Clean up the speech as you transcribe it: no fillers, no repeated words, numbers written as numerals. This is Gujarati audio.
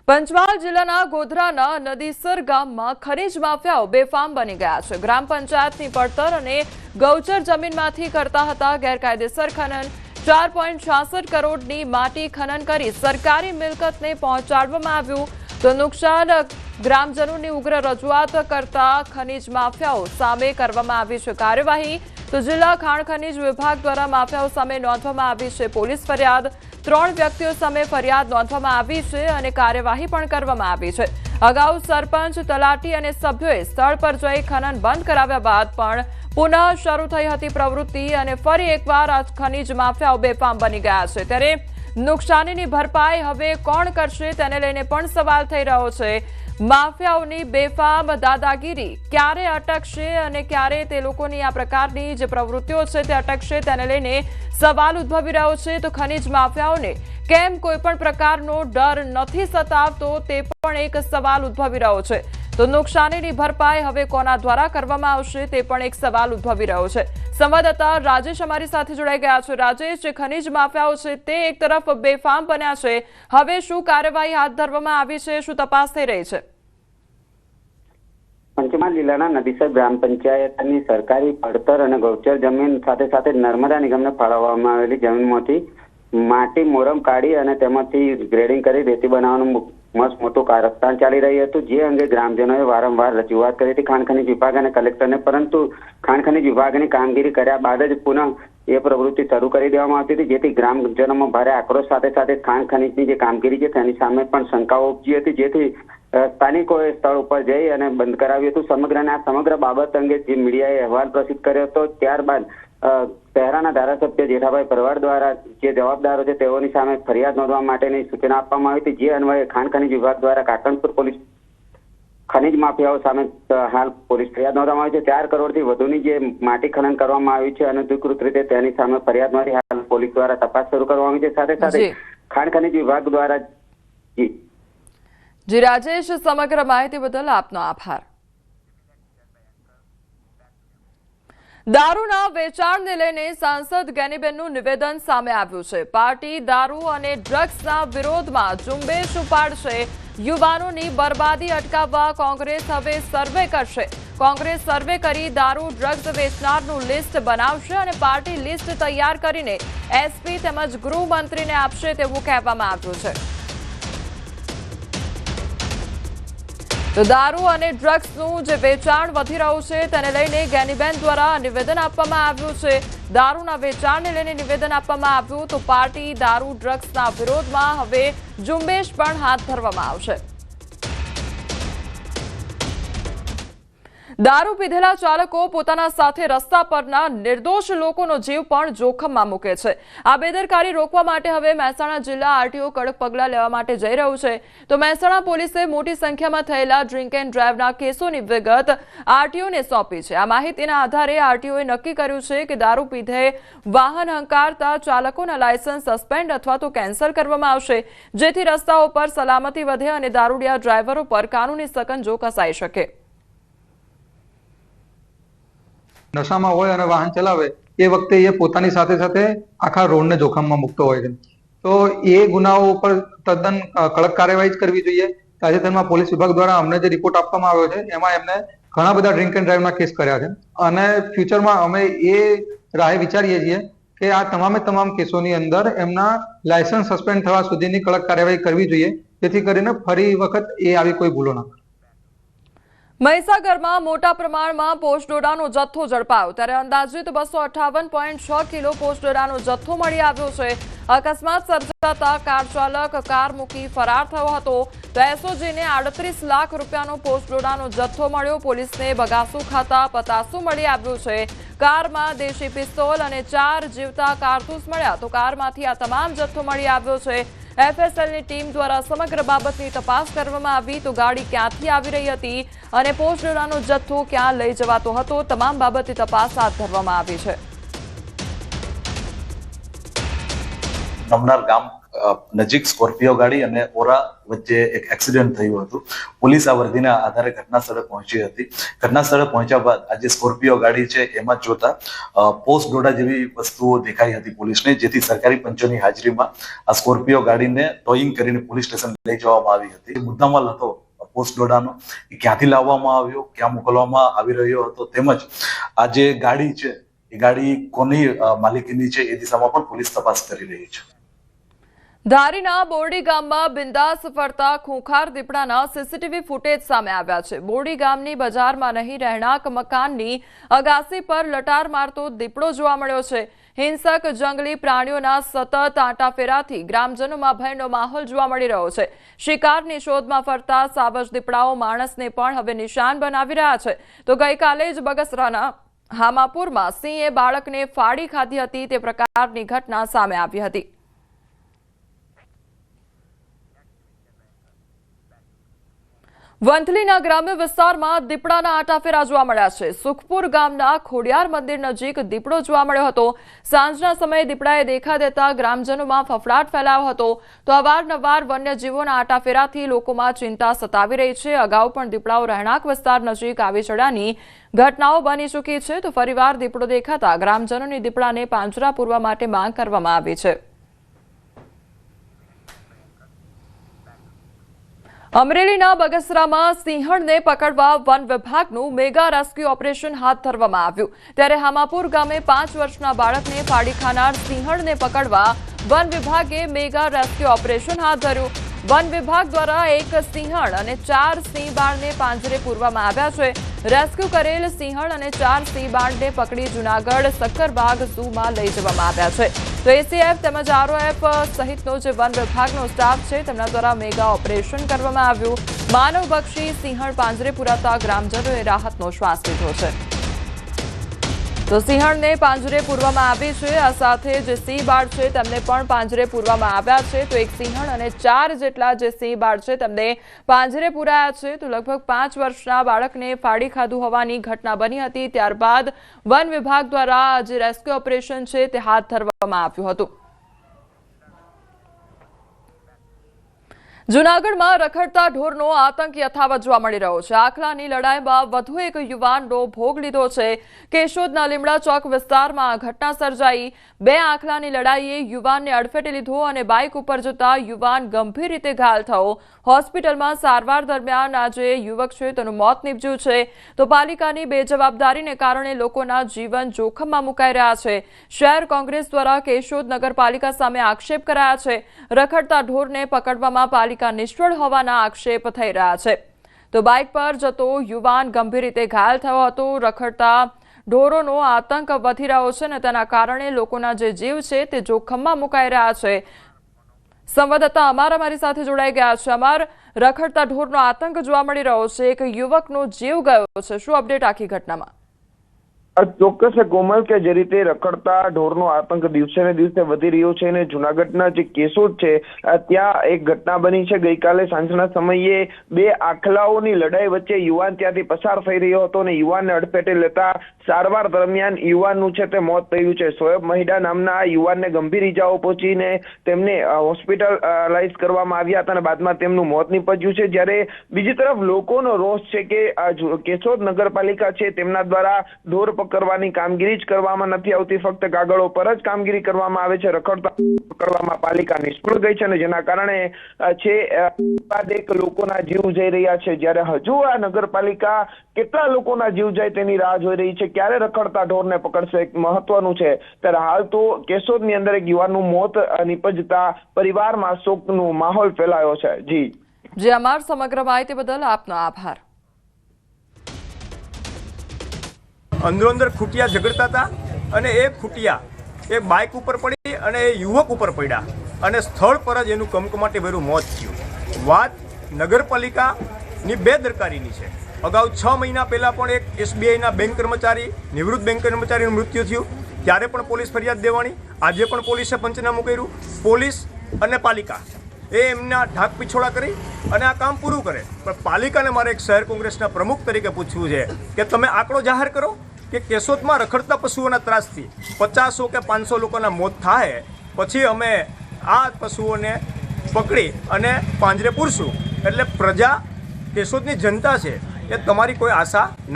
પંચમહાલ જિલ્લાના ગોધરાના નદીસર ગામમાં ખનીજ માફિયાઓ બેફામ બની ગયા છે। ગ્રામ પંચાયતની પડતર અને ગૌચર જમીનમાંથી કરતા હતા ગેરકાયદેસર ખનન। 4.66 કરોડની માટી ખનન કરી સરકારી મિલકતને પહોંચાડવામાં આવ્યું તો નુકસાન ગ્રામજનોની ઉગ્ર રજૂઆત કરતા ખનીજ માફિયાઓ સામે કરવામાં આવી છે કાર્યવાહી। તો જિલ્લા ખાણ ખનીજ વિભાગ દ્વારા માફિયાઓ સામે નોંધવામાં આવી છે પોલીસ ફરિયાદ। 3 વ્યક્તિઓ સામે ફરિયાદ નોંધવામાં આવી છે અને કાર્યવાહી પણ કરવામાં આવી છે। અગાઉ સરપંચ તલાટી અને સભ્યોએ સ્થળ પર જઈ ખનન બંધ કરાવ્યા બાદ પણ પુનઃ શરૂ થઈ હતી પ્રવૃત્તિ અને ફરી એકવાર આ ખનીજ માફિયાઓ બેફામ બની ગયા છે। ત્યારે નુકસાનીની ભરપાઈ હવે કોણ કરશે તેને લઈને પણ સવાલ થઈ રહ્યો છે। માફિયાઓની બેફામ દાદાગીરી ક્યારે અટકશે અને ક્યારે તે લોકોની આ પ્રકારની જે પ્રવૃત્તિઓ છે તે અટકશે તેને લઈને સવાલ ઉદ્ભવી રહ્યો છે। તો ખનીજ માફિયાઓને કેમ કોઈ પણ પ્રકારનો ડર નથી સતાવતો તે પણ એક સવાલ ઉદ્ભવી રહ્યો છે। તો નુકસાનીની ભરપાઈ હવે કોના દ્વારા કરવામાં આવશે તે પણ એક સવાલ ઉદ્ભવી રહ્યો છે। સંવાદદાતા રાજેશ અમારી સાથે જોડાઈ ગયા છે। રાજેશ, જે ખનીજ માફિયાઓ છે તે એક તરફ બેફામ બન્યા છે, હવે શું કાર્યવાહી હાથ ધરવામાં આવી છે, શું તપાસ થઈ રહી છે? પંચમહાલ જિલ્લાના નદીસર ગ્રામ પંચાયતની સરકારી પડતર અને ગૌચર જમીન સાથે સાથે નર્મદા નિગમને ફાળવવામાં આવેલી જમીનમાંથી માટી મોરમ કાઢી અને તેમાંથી ગ્રેડિંગ કરી રેતી બનાવવાનું મસ્ત મોટું કારસ્તાન ચાલી રહ્યું હતું, જે અંગે ગ્રામજનોએ વારંવાર રજૂઆત કરી હતી ખાણ ખનીજ વિભાગ અને કલેક્ટરને, પરંતુ ખાણ ખનીજ વિભાગની કામગીરી કર્યા બાદ જ પુનઃ એ પ્રવૃત્તિ શરૂ કરી દેવામાં આવતી હતી, જેથી ગ્રામજનોમાં ભારે આક્રોશ સાથે સાથે ખાણ ખનીજની જે કામગીરી છે તેની સામે પણ શંકાઓ ઉપજી હતી, જેથી સ્થાનિકોએ સ્થળ ઉપર જઈ અને બંધ કરાવ્યું હતું સમગ્ર। આ સમગ્ર બાબત અંગે જે મીડિયાએ અહેવાલ પ્રસિદ્ધ કર્યો હતો ત્યારબાદ શહેરાના ધારાસભ્ય જેઠાભાઈ ભરવાડ દ્વારા જે જવાબદારો છે તેઓની સામે ફરિયાદ નોંધવા માટેની સૂચના આપવામાં આવી હતી, જે અન્વયે ખાણ ખનીજ વિભાગ દ્વારા કાકણપુર પોલીસ ખનીજ માફિયાઓ સામે હાલ પોલીસ ફરિયાદ નોંધવામાં આવી છે। 4 કરોડથી વધુની જે માટી ખનન કરવામાં આવ્યું છે અનધિકૃત રીતે તેની સામે ફરિયાદ નોંધી હાલ પોલીસ દ્વારા તપાસ શરૂ કરવામાં આવી છે। સાથે સાથે ખાણ ખનીજ વિભાગ દ્વારા જી રાજેશ, સમગ્ર માહિતી બદલ આપનો આભાર। દારૂના વેચાણને લઈને સાંસદ ગેનીબેનનું નિવેદન સામે આવ્યું છે। પાર્ટી દારૂ અને ડ્રગ્સના વિરોધમાં ઝુંબેશ ઉપાડશે। યુવાનોની બરબાદી અટકાવવા કોંગ્રેસ હવે સર્વે કરશે। કોંગ્રેસ સર્વે કરી દારૂ ડ્રગ્સ વેચનારનું લિસ્ટ બનાવશે અને પાર્ટી લિસ્ટ તૈયાર કરીને એસપી તેમજ ગૃહમંત્રીને આપશે તેવું કહેવામાં આવ્યું છે। તો દારૂ અને ડ્રગ્સનું જે વેચાણ વધી રહ્યું છે તેને લઈને ગેનીબેન દ્વારા નિવેદન આપવામાં આવ્યું છે। દારૂના વેચાણને લઈને નિવેદન આપવામાં આવ્યું તો પાર્ટી દારૂ ડ્રગ્સના વિરોધમાં હવે ઝુંબેશ પણ હાથ ધરવામાં આવશે। દારૂ પીધેલા ચાલકો પોતાના સાથે રસ્તા પરના નિર્દોષ લોકોનો જીવ પણ જોખમમાં મૂકે છે। આ બેદરકારી રોકવા માટે હવે મહેસાણા જિલ્લા આરટીઓ કડક પગલાં લેવા માટે જઈ રહ્યું છે। તો મહેસાણા પોલીસે મોટી સંખ્યામાં થયેલા ડ્રિંક એન્ડ ડ્રાઈવના કેસોની વિગત આરટીઓને સોંપી છે। આ માહિતીના આધારે આરટીઓએ નક્કી કર્યું છે કે દારૂ પીધે વાહન હંકારતા ચાલકોના લાયસન્સ સસ્પેન્ડ અથવા તો કેન્સલ કરવામાં આવશે, જેથી રસ્તાઓ પર સલામતી વધે અને દારૂડિયા ડ્રાઈવરો પર કાનૂની સકંજો કસાઈ શકે। નશામાં હોય અને વાહન ચલાવે એ વખતે એ પોતાની સાથે સાથે આખા રોડને જોખમમાં મૂકતો હોય છે, તો એ ગુનાઓ ઉપર તદ્દન કડક કાર્યવાહી જ કરવી જોઈએ। તાજેતરમાં પોલીસ વિભાગ દ્વારા અમને જે રિપોર્ટ આપવામાં આવ્યો છે એમાં એમને ઘણા બધા ડ્રિંક એન્ડ ડ્રાઈવના કેસ કર્યા છે અને ફ્યુચરમાં અમે એ રાહે વિચારીએ છીએ કે આ તમામ કેસોની અંદર એમના લાયસન્સ સસ્પેન્ડ થવા સુધીની કડક કાર્યવાહી કરવી જોઈએ, જેથી કરીને ફરી વખત એ આવી કોઈ ભૂલો ના કરે। મહીસાગરમાં મોટા પ્રમાણમાં પોસ્ટડોડાનો જથ્થો ઝડપાયો, ત્યારે અંદાજિત 258.6 કિલો પોસ્ટડોડાનો જથ્થો મળી આવ્યો છે। અકસ્માત સર્જાતા કાર ચાલક કાર મૂકી ફરાર થયો હતો, તો એસઓજીને 38 લાખ રૂપિયાનો પોસ્ટડોડાનો જથ્થો મળ્યો। પોલીસને બગાસુ ખાતા પતાસું મળી આવ્યું છે। કારમાં દેશી પિસ્તોલ અને 4 જીવતા કારતૂસ મળ્યા, તો કારમાંથી આ તમામ જથ્થો મળી આવ્યો છે। એફએસએલની ટીમ દ્વારા સમગ્ર બાબતની તપાસ કરવામાં આવી, તો ગાડી ક્યાંથી આવી રહી હતી અને પોસ્ટડોડાનો જથ્થો ક્યાં લઈ જવાતો હતો, તમામ બાબતની તપાસ હાથ ધરવામાં આવી છે। નમનાર ગામ નજીક સ્કોર્પિયો ગાડી અને ઓરા વચ્ચે એક એક્સિડન્ટ થયું હતું. પોલીસ આ વર્દીના આધારે ઘટના સ્થળે પહોંચી હતી. ઘટના સ્થળે પહોંચ્યા બાદ આ જે સ્કોર્પિયો ગાડી છે એમાં જોતા પોસ્ટ ડોડા જેવી વસ્તુઓ દેખાઈ હતી પોલીસને, જેથી સરકારી પંચોની હાજરીમાં આ સ્કોર્પિયો ગાડીને ટોઈંગ કરીને પોલીસ સ્ટેશન લઈ જવામાં આવી હતી. મુદ્દામાલ હતો પોસ્ટ ડોડાનો એ ક્યાંથી લાવવામાં આવ્યો, ક્યાં મોકલવામાં આવી રહ્યો હતો, તેમજ આ જે ગાડી છે એ ગાડી કોની માલિકીની છે એ દિશામાં પણ પોલીસ તપાસ કરી રહી છે. ધારીના બોરડી ગામમાં બિંદાસ ફરતા ખૂંખાર દીપડાના સીસીટીવી ફૂટેજ સામે આવ્યા છે. બોરડી ગામની બજારમાં નહીં રહેણાંક મકાનની અગાસી પર લટાર મારતો દીપડો જોવા મળ્યો છે. હિંસક જંગલી પ્રાણીઓના સતત આંટાફેરાથી ગ્રામજનોમાં ભયનો માહોલ જોવા મળી રહ્યો છે. શિકારની શોધમાં ફરતા સાવજ દીપડાઓ માણસને પણ હવે નિશાન બનાવી રહ્યા છે. તો ગઈકાલે જ બગસરાના હામાપુરમાં સિંહે બાળકને ફાડી ખાધી હતી તે પ્રકારની ઘટના સામે આવી હતી. વંથલીના ગ્રામ્ય વિસ્તારમાં દીપડાના આંટાફેરા જોવા મળ્યા છે. સુખપુર ગામના ખોડિયાર મંદિર નજીક દીપડો જોવા મળ્યો હતો. સાંજના સમયે દીપડાએ દેખા દેતા ગ્રામજનોમાં ફફડાટ ફેલાયો હતો. તો અવારનવાર વન્યજીવોના આંટાફેરાથી લોકોમાં ચિંતા સતાવી રહી છે. અગાઉ પણ દીપડાઓ રહેણાંક વિસ્તાર નજીક આવી ચડ્યાની ઘટનાઓ બની ચૂકી છે. તો ફરીવાર દીપડો દેખાતા ગ્રામજનોની દીપડાને પાંજરા પૂરવા માટે માંગ કરવામાં આવી છે. અમરેલીના બગસરામાં સિંહણને પકડવા વન વિભાગનું મેગા રેસ્ક્યુ ઓપરેશન હાથ ધરવામાં આવ્યું. ત્યારે હામાપુર ગામે 5 વર્ષના બાળકને ફાડી ખાનાર સિંહણને પકડવા વન વિભાગે મેગા રેસ્ક્યુ ઓપરેશન હાથ ધર્યું. વન વિભાગ દ્વારા એક સિંહણ અને 4 સિંહ બાળને પાંજરે પૂરવામાં આવ્યા છે. રેસ્ક્યુ કરેલ સિંહણ અને 4 સિંહ બાળને પકડી જૂનાગઢ સક્કરબાગ ઝૂમાં લઈ જવામાં આવ્યા છે. તો એસીએફ તેમજ આરઓએફ સહિતનો જે વન વિભાગનો સ્ટાફ છે તેમના દ્વારા મેગા ઓપરેશન કરવામાં આવ્યું. માનવભક્ષી સિંહણ પાંજરે પુરાતા ગ્રામજનોએ રાહતનો શ્વાસ લીધો છે. તો સિંહણને પાંજરે પૂરવામાં આવી છે. આ સાથે જે સિંહ બાળ છે તેમને પણ પાંજરે પૂરવામાં આવ્યા છે. તો એક સિંહણ અને 4 જેટલા જે સિંહ બાળ છે તેમને પાંજરે પૂરાયા છે. તો લગભગ 5 વર્ષના બાળકને ફાડી ખાધું હોવાની ઘટના બની હતી. ત્યારબાદ વન વિભાગ દ્વારા જે રેસ્ક્યુ ઓપરેશન છે તે હાથ ધરવામાં આવ્યું હતું. જૂનાગઢમાં રખડતા ઢોરનો આતંક યથાવત જોવા મળી રહ્યો છે. આખલાની લડાઈમાં વધુ એક યુવાનનો ભોગ લીધો છે. કેશોદના લીમડા ચોક વિસ્તારમાં ઘટના સર્જાઈ. 2 આખલાની લડાઈએ યુવાનને અડફેટે લીધો અને બાઇક ઉપર જતા યુવાન ગંભીર રીતે ઘાયલ થયો. હોસ્પિટલમાં સારવાર દરમિયાન આજે યુવક છે તેનું મોત નીપજ્યું છે. તો પાલિકાની બેજવાબદારીને કારણે લોકોના જીવન જોખમમાં મુકાઈ રહ્યા છે. શહેર કોંગ્રેસ દ્વારા કેશોદ નગરપાલિકા સામે આક્ષેપ કરાયા છે. રખડતા ઢોરને પકડવામાં પાલિકા નિષ્ફળ હોવાના આક્ષેપ થઈ રહ્યા છે. તો બાઇક પર જતો યુવાન ગંભીર રીતે ઘાયલ થયો હતો. રખડતા ઢોરોનો આતંક વધી રહ્યો છે અને તેના કારણે લોકોના જે જીવ છે તે જોખમમાં મુકાઈ રહ્યા છે. સંવાદદાતા અમાર અમારી સાથે જોડાઈ ગયા છે. અમાર, રખડતા ઢોરનો આતંક જોવા મળી રહ્યો છે. એક યુવકનો જીવ ગયો છે. શું અપડેટ આખી ઘટનામાં? ચોક્કસ કોમલ, કે જે રીતે રખડતા ઢોરનો આતંક દિવસે ને દિવસે વધી રહ્યો છે અને જુનાગઢના જે કેશોદ છે ત્યાં એક ઘટના બની છે. ગઈકાલે સાંજના સમયે 2 આખલાઓની લડાઈ વચ્ચે યુવાન ત્યાંથી પસાર થઈ રહ્યો હતો અને યુવાનને અડફેટે લેતા સારવાર દરમિયાન યુવાનનું છે તે મોત થયું છે. શોએબ મહિડા નામના યુવાનને ગંભીર ઈજાઓ પહોંચીને તેમને હોસ્પિટલાઇઝ કરવામાં આવ્યા હતા અને બાદમાં તેમનું મોત નીપજ્યું છે. જ્યારે બીજી તરફ લોકોનો રોષ છે કે કેશોદ નગરપાલિકા છે તેમના દ્વારા ઢોર કરવાની કામગીરી જ કરવામાં નથી આવતી. ફક્ત કાગળો પર જ કામગીરી કરવામાં આવે છે. રખડતા પકડવામાં પાલિકા નિષ્ફળ ગઈ છે અને જેના કારણે છે બાદ એક લોકોના જીવ જઈ રહ્યા છે. જ્યારે હજુ આ નગરપાલિકા કેટલા લોકોના જીવ જાય તેની રાહ જોઈ રહી છે. ક્યારે રખડતા ઢોરને પકડશે એક મહત્વનું છે. ત્યારે હાલ તો કેશોદની અંદર એક યુવાનનું મોત નીપજતા પરિવારમાં શોકનો માહોલ ફેલાયો છે. જી અમાર સમગ્ર માહિતી બદલ આપનો આભાર. અંદરો અંદર ખૂટિયા ઝઘડતા હતા અને એ ખૂટિયા એ બાઇક ઉપર પડી અને એ યુવક ઉપર પડ્યા અને સ્થળ પર જ એનું કમકમાટી ભર્યું મોત થયું. વાત નગરપાલિકાની બેદરકારીની છે. અગાઉ 6 મહિના પહેલાં પણ એક SBIના બેંક કર્મચારી, નિવૃત્ત બેંક કર્મચારીનું મૃત્યુ થયું. ત્યારે પણ પોલીસ ફરિયાદ દેવાની. આજે પણ પોલીસે પંચનામું કર્યું. પોલીસ અને પાલિકા એ એમના ઢાક પીછોડા કરી અને આ કામ પૂરું કરે. પણ પાલિકાને મારે એક શહેર કોંગ્રેસના પ્રમુખ તરીકે પૂછવું છે કે તમે આંકડો જાહેર કરો કે કેશોદમાં રખડતા પશુઓના ત્રાસથી 50 કે 500 લોકોના મોત થાય પછી અમે આ પશુઓને પકડી અને પાંજરે પૂરશું એટલે પ્રજા કેશોદની જનતા છે એ તમારી કોઈ આશા ના